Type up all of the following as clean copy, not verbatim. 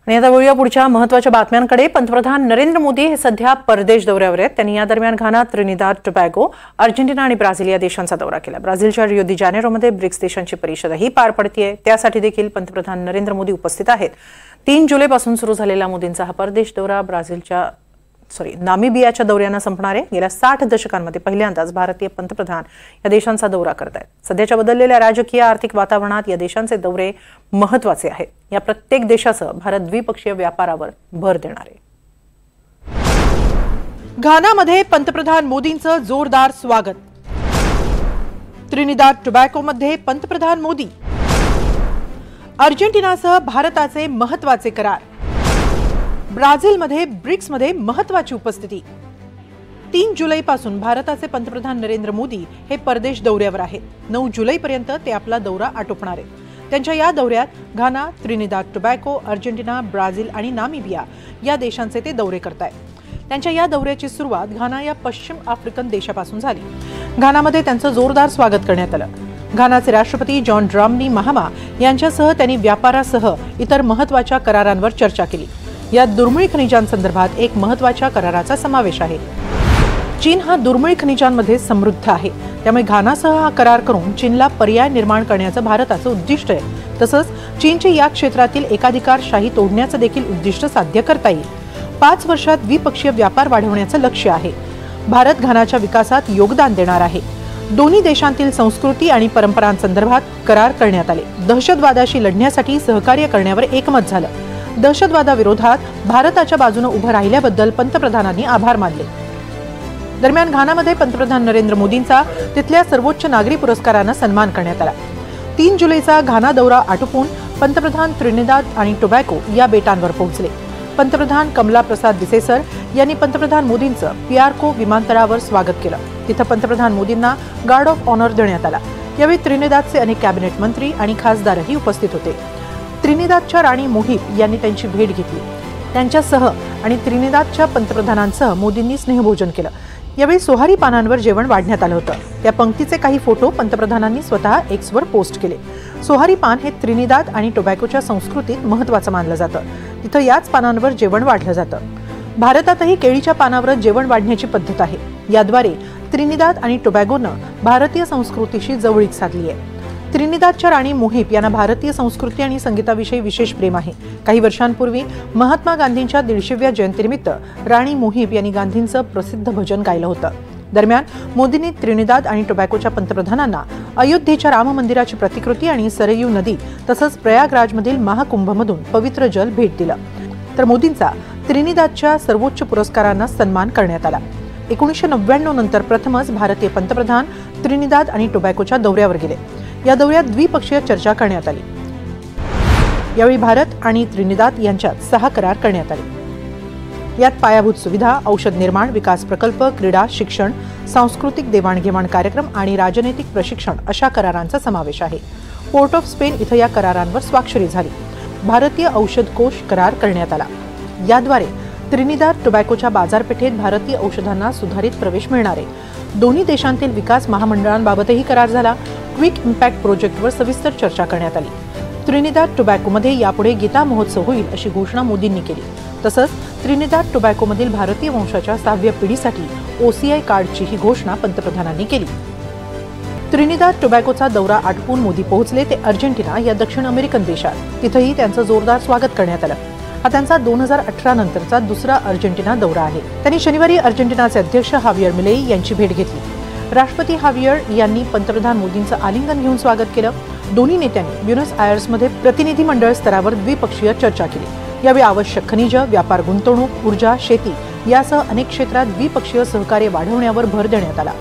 आणि आता वळूया पुढच्या महत्त्वाच्या बातम्यांकडे। पंतप्रधान नरेंद्र मोदी हे सध्या परदेश दौऱ्यावर आहेत। त्यांनी या दरम्यान घाना, त्रिनिदाद टोबॅगो, अर्जेंटिना आणि ब्राझील या देशांचा दौरा केला। ब्राझीलच्या रियो दी जानेरोमध्ये ब्रिक्स देशांची परिषदही पार पडतेय, त्यासाठी देखील पंतप्रधान नरेंद्र मोदी उपस्थित आहेत। 3 जुलैपासून सुरू झालेला मोदींचा हा परदेश दौरा नामिबियाच्या दौऱ्यानं संपणार आहे। गेल्या 60 दशकांमध्ये पहिल्यांदाच भारतीय पंतप्रधान या देशांचा दौरा करत आहेत। सध्याच्या बदललेल्या राजकीय आर्थिक वातावरणात या देशांचे दौरे महत्त्वाचे आहेत। या प्रत्येक देशासह भारत द्विपक्षीय व्यापारावर भर देणार आहे। घानामध्ये पंतप्रधान मोदींचं जोरदार स्वागत। त्रिनिदाद टोबॅगोमध्ये पंतप्रधान मोदी। अर्जेंटिनासह भारताचे महत्त्वाचे करार। ब्राझीलमध्ये ब्रिक्समध्ये महत्त्वाची उपस्थिती। 3 जुलैपासून भारताचे पंतप्रधान नरेंद्र मोदी हे परदेश दौऱ्यावर आहेत। 9 जुलैपर्यंत ते आपला दौरा आटोपणार आहेत। त्यांच्या या दौऱ्यात घाना, त्रिनिदाद टोबॅगो, अर्जेंटिना, ब्राझील आणि नामिबिया या देशांचे ते दौरे करतायत। त्यांच्या या दौऱ्याची सुरुवात घाना या पश्चिम आफ्रिकन देशापासून झाली। घानामध्ये त्यांचं जोरदार स्वागत करण्यात आलं। घानाचे राष्ट्रपती जॉन ड्रामनी महामा यांच्यासह त्यांनी व्यापारासह इतर महत्त्वाच्या करारांवर चर्चा केली। या दुर्मिळ खनिजांसंदर्भात एक महत्त्वाच्या कराराचा समावेश आहे। चीन हा दुर्मिळ खनिजांमध्ये समृद्ध आहे, त्यामुळे घानासह हा करार करून चीनला पर्याय निर्माण करण्याचं भारताचं उद्दिष्ट आहे। तसंच चीनचे या क्षेत्रातील एकाधिकारशाही तोडण्याचं देखील उद्दिष्ट साध्य करता येईल। 5 वर्षात द्विपक्षीय व्यापार वाढवण्याचं लक्ष्य आहे। भारत घानाच्या विकासात योगदान देणार आहे। दोन्ही देशांतील संस्कृती आणि परंपरांसंदर्भात करार करण्यात आले। दहशतवादाशी लढण्यासाठी सहकार्य करण्यावर एकमत झालं। दहशतवादाविरोधात भारताच्या बाजूने उभं राहिल्याबद्दल पंतप्रधानांनी आभार मानले। दरम्यान घानामध्ये पंतप्रधान नरेंद्र मोदींचा तिथल्या सर्वोच्च नागरी पुरस्काराने सन्मान करण्यात आला। 3 जुलैचा घाना दौरा आटोपून पंतप्रधान त्रिनिदाद आणि टोबॅगो या बेटांवर पोहोचले। पंतप्रधान कमला प्रसाद बिसेसर यांनी पंतप्रधान मोदींचं पियार्को विमानतळावर स्वागत केलं। तिथं पंतप्रधान मोदींना गार्ड ऑफ ऑनर देण्यात आला। यावेळी त्रिनिदादचे अनेक कॅबिनेट मंत्री आणि खासदारही उपस्थित होते। त्रिनिदादच्या राणी मोहिब यांनी त्यांची भेट घेतली। त्यांच्यासह आणि त्रिनिदादच्या पंतप्रधानांसह मोदींनी स्नेहभोजन केलं। यावेळी सोहारी पानांवर जेवण वाढण्यात आलं होतं। त्या पंक्तीचे काही फोटो पंतप्रधानांनी स्वतः एक्सवर पोस्ट केले। सोहारी पान हे त्रिनिदाद आणि टोबॅगोच्या संस्कृतीत महत्त्वाचं मानलं जातं। तिथं याच पानांवर जेवण वाढलं जातं। भारतातही केळीच्या पानावर जेवण वाढण्याची पद्धत आहे। याद्वारे त्रिनिदाद आणि टोबॅगोनं भारतीय संस्कृतीशी जवळीक साधली आहे। त्रिनिदादच्या राणी मोहिब यांना भारतीय संस्कृती आणि संगीताविषयी विशेष प्रेम आहे। काही वर्षांपूर्वी महात्मा गांधींच्या 150व्या जयंतीनिमित्त राणी मोहिब यांनी गांधींचं प्रसिद्ध भजन गायलं होतं। दरम्यान मोदींनी त्रिनिदाद आणि टोबॅगोच्या पंतप्रधानांना अयोध्येच्या राम मंदिराची प्रतिकृती आणि सरयू नदी तसंच प्रयागराजमधील महाकुंभमधून पवित्र जल भेट दिलं। तर मोदींचा त्रिनिदादच्या सर्वोच्च पुरस्कारांना सन्मान करण्यात आला। 1999 नंतर प्रथमच भारतीय पंतप्रधान त्रिनिदाद आणि टोबॅगोच्या दौऱ्यावर गेले। या दौऱ्यात द्विपक्षीय चर्चा करण्यात आली। यावेळी भारत आणि त्रिनिदाद यांच्यात 6 करार करण्यात आले। यात पायाभूत सुविधा, औषध निर्माण, विकास प्रकल्प, क्रीडा, शिक्षण, सांस्कृतिक देवाणघेवाण कार्यक्रम आणि राजनैतिक प्रशिक्षण अशा करारांचा समावेश आहे। पोर्ट ऑफ स्पेन इथं या करारांवर स्वाक्षरी झाली। भारतीय औषध कोष करार करण्यात आला। याद्वारे त्रिनिदाद टोबॅगोच्या बाजारपेठेत भारतीय औषधांना सुधारित प्रवेश मिळणार आहे। दोन्ही देशांतील विकास महामंडळांबाबतही करार झाला। क्विक इम्पॅक्ट प्रोजेक्टवर सविस्तर चर्चा करण्यात आली। त्रिनिदाद टोबॅगोमध्ये यापुढे गीता महोत्सव होईल अशी घोषणा मोदींनी केली। तसंच त्रिनिदाद टोबॅगोमधील भारतीय वंशाच्या 6व्या पिढीसाठी OCI कार्डची ही घोषणा पंतप्रधानांनी केली। त्रिनिदाद टोबॅगोचा दौरा आटोपून मोदी पोहोचले ते अर्जेंटिना या दक्षिण अमेरिकन देशात। तिथंही त्यांचं जोरदार स्वागत करण्यात आलं। हा त्यांचा 2018 नंतरचा दुसरा अर्जेंटिना दौरा आहे। त्यांनी शनिवारी अर्जेंटिनाचे अध्यक्ष हावियर मिलेई यांची भेट घेतली। राष्ट्रपती हावियर यांनी पंतप्रधान मोदींचं आलिंगन घेऊन स्वागत केलं। दोन्ही नेत्यांनी ब्युनस आयर्समध्ये प्रतिनिधी मंडळ स्तरावर द्विपक्षीय चर्चा केली। यावेळी आवश्यक खनिज, व्यापार, गुंतवणूक, ऊर्जा, शेती यासह अनेक क्षेत्रात द्विपक्षीय सहकार्य वाढवण्यावर भर देण्यात आला।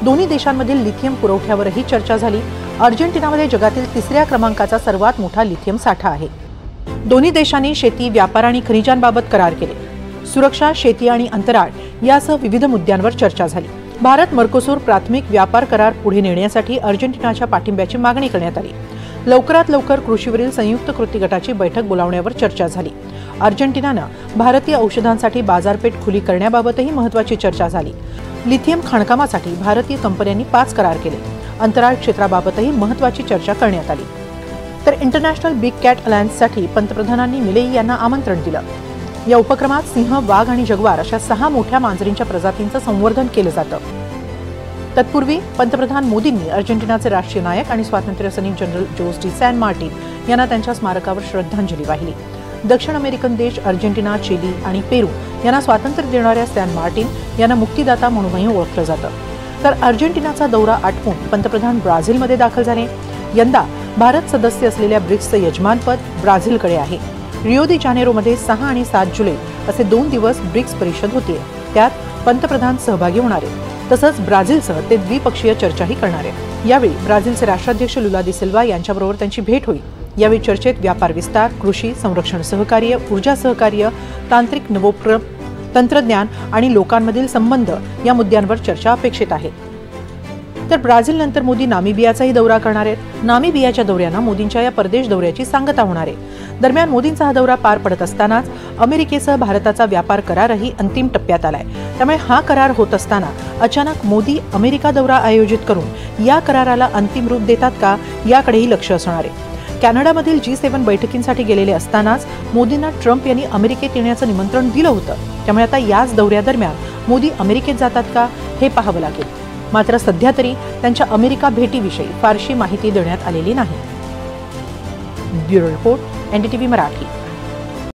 दोन्ही देशांमधील लिथियम पुरवठ्यावरही चर्चा झाली। अर्जेंटिनामध्ये जगातील 3ऱ्या क्रमांकाचा सर्वात मोठा लिथियम साठा आहे। दोन्ही देशांनी शेती, व्यापार आणि खनिजांबाबत करार केले। सुरक्षा, शेती आणि अंतराळ यासह विविध मुद्द्यांवर चर्चा झाली। भारत मर्कोसूर प्राथमिक व्यापार करार पुढे नेण्यासाठी अर्जेंटिनाच्या पाठिंब्याची मागणी करण्यात आली। लवकरात लवकर कृषीवरील संयुक्त कृती गटाची बैठक बोलावण्यावर चर्चा झाली। अर्जेंटिनानं भारतीय औषधांसाठी बाजारपेठ खुली करण्याबाबतही महत्त्वाची चर्चा झाली। लिथियम खाणकामासाठी भारतीय कंपन्यांनी 5 करार केले। अंतराळ क्षेत्राबाबतही महत्त्वाची चर्चा करण्यात आली। तर इंटरनॅशनल बिग कॅट अलायन्ससाठी पंतप्रधानांनी मिलेई यांना आमंत्रण दिलं. या उपक्रमात सिंह, वाघ आणि जगवार अशा 6 मोठ्या मांजरींच्या प्रजातींचं संवर्धन केलं जातं. तत्पूर्वी पंतप्रधान मोदींनी अर्जेंटिनाचे राष्ट्रीय नायक आणि स्वातंत्र्य सैनिक general Jose de San Martin यांना त्यांच्या स्मारकावर श्रद्धांजली वाहिली. दक्षिण अमेरिकन देश अर्जेंटिना, चिली आणि पेरू यांना स्वातंत्र्य देणाऱ्या सॅन मार्टिन यांना मुक्तीदाता म्हणूनही ओळखलं जातं. तर अर्जेंटिनाचा दौरा आटपून पंतप्रधान ब्राझीलमध्ये दाखल झाले. यंदा भारत सदस्य असलेल्या ब्रिक्सचं यजमानपद ब्राझीलकडे आहे. रिओ दी जानेरोमध्ये 6 आणि 7 जुलै असे 2 दिवस ब्रिक्स परिषद होतीये. त्यात पंतप्रधान सहभागी होणार आहेत. तसंच ब्राझीलसह ते द्विपक्षीय चर्चाही करणार आहेत. यावेळी ब्राझीलचे राष्ट्राध्यक्ष लुला दी सिल्वा यांच्याबरोबर त्यांची भेट होईल. यावेळी चर्चेत व्यापार विस्तार, कृषी, संरक्षण सहकार्य, ऊर्जा सहकार्य, तांत्रिक नवोपक्रम, तंत्रज्ञान आणि लोकांमधील संबंध या मुद्द्यांवर चर्चा अपेक्षित आहे. तर ब्राझीलनंतर मोदी नामिबियाचाही दौरा करणार आहेत. नामिबियाच्या दौऱ्यांना मोदींच्या या परदेश दौऱ्याची सांगता होणार आहे. दरम्यान मोदींचा हा दौरा पार पडत असतानाच अमेरिकेसह भारताचा व्यापार करारही अंतिम टप्प्यात आलाय. त्यामुळे हा करार होत असताना अचानक मोदी अमेरिका दौरा आयोजित करून या कराराला अंतिम रूप देतात का, याकडेही लक्ष असणार आहे. कॅनडामधील G7 बैठकींसाठी गेलेले असतानाच मोदींना ट्रम्प यांनी अमेरिकेत येण्याचं निमंत्रण दिलं होतं. त्यामुळे आता याच दौऱ्यादरम्यान मोदी अमेरिकेत जातात का, हे पाहावं लागेल. मात्र सध्या तरी त्यांच्या अमेरिका भेटीविषयी फारशी माहिती देण्यात आलेली नाही. Bureau report, NDTV Marathi.